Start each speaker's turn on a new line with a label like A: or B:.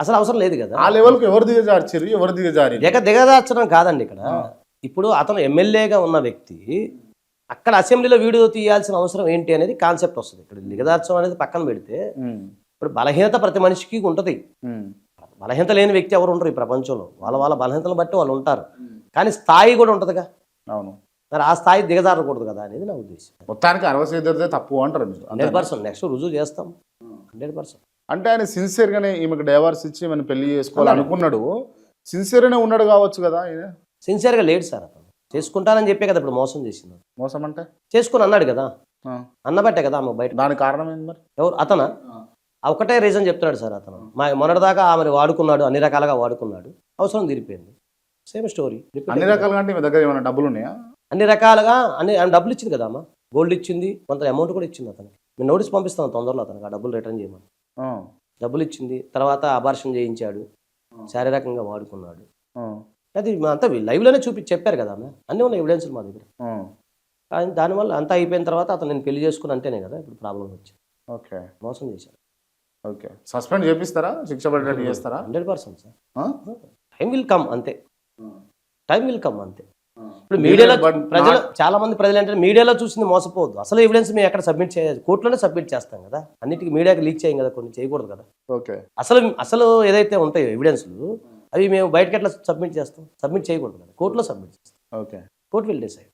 A: అసలు అవసరం లేదు కదా.
B: ఆ లెవెల్కి ఎవరు దిగజార్చారు, ఎవరు దిగజారి?
A: దిగదార్చడం కాదండి ఇక్కడ. ఇప్పుడు అతను ఎమ్మెల్యేగా ఉన్న వ్యక్తి అక్కడ అసెంబ్లీలో వీడియో తీయాల్సిన అవసరం ఏంటి అనేది కాన్సెప్ట్ వస్తుంది. ఇక్కడ దిగదార్చడం అనేది పక్కన పెడితే, ఇప్పుడు బలహీనత ప్రతి మనిషికి ఉంటుంది. బలహీనత లేని వ్యక్తి ఎవరు ఉండరు ఈ ప్రపంచంలో. వాళ్ళ బలహీనతలను బట్టి వాళ్ళు ఉంటారు, కానీ స్థాయి కూడా ఉంటుందిగా.
B: అవును,
A: మరి ఆ స్థాయి దిగజారకూడదు కదా అనేది నా ఉద్దేశం.
B: మొత్తానికి 60 తప్పు అంటారు మీరు?
A: 100%. నెక్స్ట్ రుజువు చేస్తాం 100%.
B: అంటే ఆయన సిన్సియర్గానే ఈమెకు డైవర్స్ ఇచ్చి మనం పెళ్లి చేసుకోవాలి అనుకున్నాడు, సిన్సియర్గానే ఉన్నాడు కావచ్చు కదా. ఆయన
A: సిన్సియర్గా లేడు సార్. అతను చేసుకుంటానని చెప్పే కదా ఇప్పుడు మోసం చేసింది.
B: మోసం అంటే
A: చేసుకుని అన్నాడు కదా, అన్నబట్టే కదా ఆమె బయట.
B: దానికి కారణం ఏంది మరి?
A: ఎవరు అతను? ఒకటే రీజన్ చెప్తున్నాడు సార్. అతను మొన్నటిదాకా ఆమెను వాడుకున్నాడు, అన్ని రకాలుగా వాడుకున్నాడు, అవసరం తీరిపోయింది. Same story.
B: అన్ని రకాలుగా అంటే మీ దగ్గర ఏమైనా డబ్బులు ఉన్నాయా?
A: అన్ని రకాలుగా ఆమె డబ్బులు ఇచ్చింది కదా, అమ్మ గోల్డ్ ఇచ్చింది, కొంత అమౌంట్ కూడా ఇచ్చింది అతనికి. మేము నోటీస్ పంపిస్తాను తొందరలో అతనికి ఆ డబ్బులు రిటర్న్ చేయమని. డబ్బులు ఇచ్చింది, తర్వాత అబార్షన్ చేయించాడు, శారీరకంగా వాడుకున్నాడు. అది అంతా లైవ్లోనే చెప్పారు కదా ఆమె, అన్నీ ఉన్నాయి ఎవిడెన్స్లు మా దగ్గర. దానివల్ల అంతా అయిపోయిన తర్వాత అతను నేను పెళ్లి చేసుకుని అంటేనే కదా ఇప్పుడు ప్రాబ్లం వచ్చింది.
B: ఓకే,
A: మోసం చేశాడు.
B: ఓకే, సస్పెండ్ చేపిస్తారా, శిక్ష పడేటట్టు చేస్తారా?
A: 100% సార్. టైం విల్ కమ్ అంతే, టైం విల్ కమ్ అంతే. ఇప్పుడు మీడియాలో ప్రజలు చాలా మంది ప్రజలు ఏంటంటే మీడియాలో చూసింది మోసపోవద్దు. అసలు ఎవిడెన్స్ మేము ఎక్కడ సబ్మిట్ చేయాలి, కోర్టులోనే సబ్మిట్ చేస్తాం కదా. అన్నిటికీ మీడియాకి లీక్ చేయం కదా, కొన్ని చేయకూడదు కదా.
B: ఓకే,
A: అసలు ఏదైతే ఉంటాయో ఎవిడెన్స్లు అవి మేము బయటకి ఎట్లా సబ్మిట్ చేస్తాం? సబ్మిట్ చేయకూడదు కదా, కోర్టులో సబ్మిట్ చేస్తాం.
B: Okay,
A: court will decide.